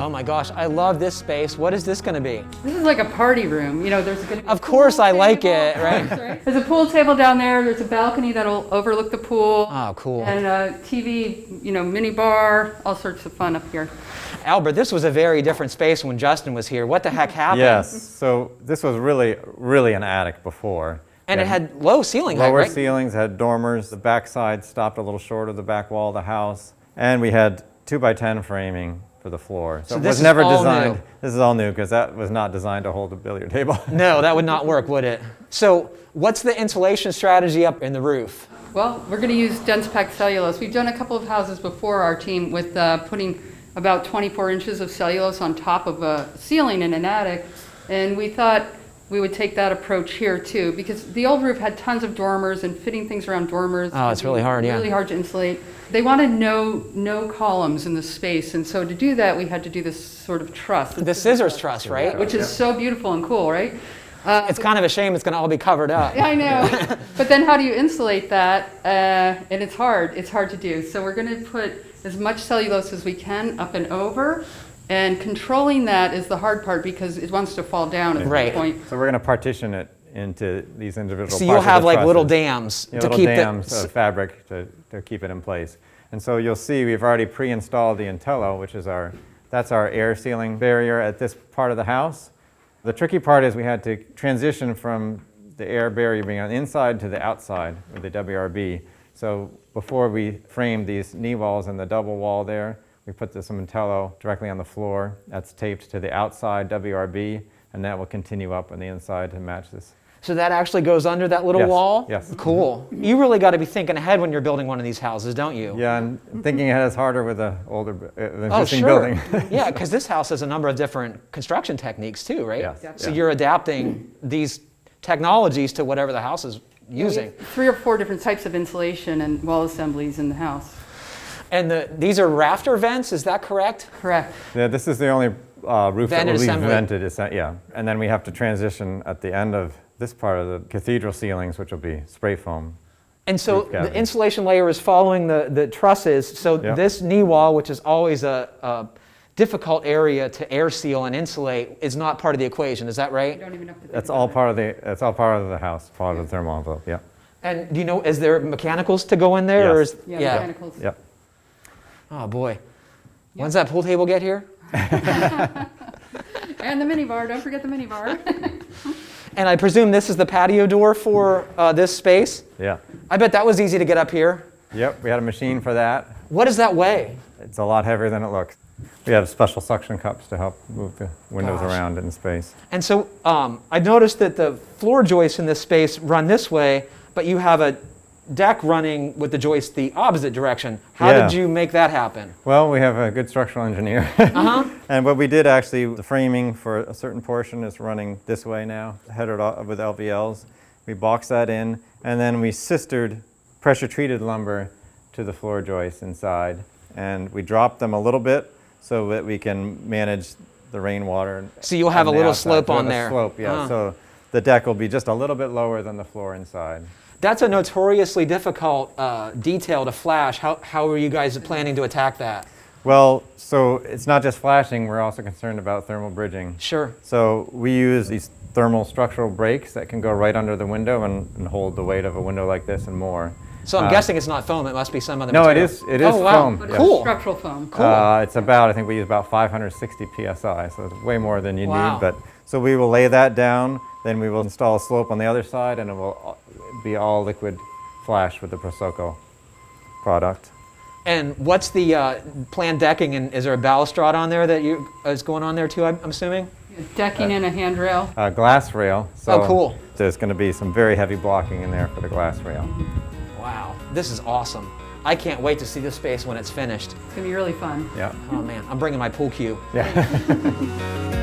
Oh my gosh, I love this space. What is this going to be? This is like a party room. You know, there's going to be Of course I like it, right? There's a pool table down there. There's a balcony that'll overlook the pool. Oh, cool. And a TV, you know, mini bar, all sorts of fun up here. Albert, this was a very different space when Justin was here. What the heck happened? Yes, so this was really an attic before. And it had low ceiling height, Lower right? ceilings, had dormers. The back side stopped a little short of the back wall of the house. And we had 2x10 framing for the floor. So it this was is never all designed. new. This is all new because that was not designed to hold a billiard table. No, that would not work, would it? So what's the insulation strategy up in the roof? Well, we're going to use dense packed cellulose. We've done a couple of houses before, our team, with putting about 24 inches of cellulose on top of a ceiling in an attic. And we thought we would take that approach here too, because the old roof had tons of dormers, and fitting things around dormers. Oh, it's really hard, yeah. Really hard to insulate. They wanted no columns in the space, and so to do that, we had to do this sort of truss. The scissors truss, right? Which is so beautiful and cool, right? It's kind of a shame it's going to all be covered up. Yeah, I know. But then how do you insulate that? And it's hard. It's hard to do. So we're going to put as much cellulose as we can up and over. And controlling that is the hard part because it wants to fall down at Right. some point. So we're going to partition it into these individual parts. So you'll have of the like little trusses. dams to Little keep dams the... of fabric to keep it in place. And so you'll see we've already pre-installed the Intello, which is that's our air sealing barrier at this part of the house. The tricky part is we had to transition from the air barrier being on the inside to the outside with the WRB. So before we framed these knee walls and the double wall there, we put some Intello directly on the floor. That's taped to the outside WRB, and that will continue up on the inside to match this. So that actually goes under that little Yes, wall? yes. Cool. You really got to be thinking ahead when you're building one of these houses, don't you? Yeah, and thinking ahead is harder with an older Oh, existing sure. building. Yeah, because this house has a number of different construction techniques too, right? Yes. So Yeah. you're adapting these technologies to whatever the house is We using. have 3 or 4 different types of insulation and wall assemblies in the house. And these are rafter vents, is that correct? Correct. Yeah, this is the only roof that Vented will be assembly. vented. Yeah, and then we have to transition at the end of this part of the cathedral ceilings, which will be spray foam. And so Roof cavity. the insulation layer is following the trusses. So Yeah. this knee wall, which is always a difficult area to air seal and insulate, is not part of the equation. Is that You right? don't even have to think That's about all it. part of the house, part of the thermal envelope. Yeah. And do you know, is there mechanicals to go in there? Or Yes. is, Yeah, mechanicals. Yep. Oh boy. When's that pool table get here? And the minibar, don't forget the minibar. And I presume this is the patio door for this space? Yeah. I bet that was easy to get up here. Yep. We had a machine for that. What does that weigh? It's a lot heavier than it looks. We have special suction cups to help move the windows Gosh. around in space. And so I noticed that the floor joists in this space run this way, but you have a deck running with the joist the opposite direction. How Yeah. did you make that happen? Well, we have a good structural engineer. Uh-huh. And what we did actually, the framing for a certain portion is running this way now, headed with LVLs. We boxed that in, and then we sistered pressure-treated lumber to the floor joists inside. And we dropped them a little bit so that we can manage the rainwater. So you'll have on a the little outside. slope So we'll on have a there. slope, yeah. Ah. So the deck will be just a little bit lower than the floor inside. That's a notoriously difficult detail to flash. How are you guys planning to attack that? Well, so it's not just flashing, we're also concerned about thermal bridging. Sure. So we use these thermal structural brakes that can go right under the window and hold the weight of a window like this and more. So I'm guessing it's not foam, it must be some other No, material. it is Oh, wow. foam. But yes. it's Cool. structural foam. Cool. It's about, I think we use about 560 PSI, so it's way more than you Wow. need. But so we will lay that down, then we will install a slope on the other side, and it will be all liquid flash with the Prosecco product. And what's the planned decking, and is there a balustrade on there that is going on there too, I'm assuming? Decking and a handrail. Glass rail. So Oh, cool. There's going to be some very heavy blocking in there for the glass rail. Wow, this is awesome. I can't wait to see this space when it's finished. It's going to be really fun. Yeah. Oh man, I'm bringing my pool cue. Yeah.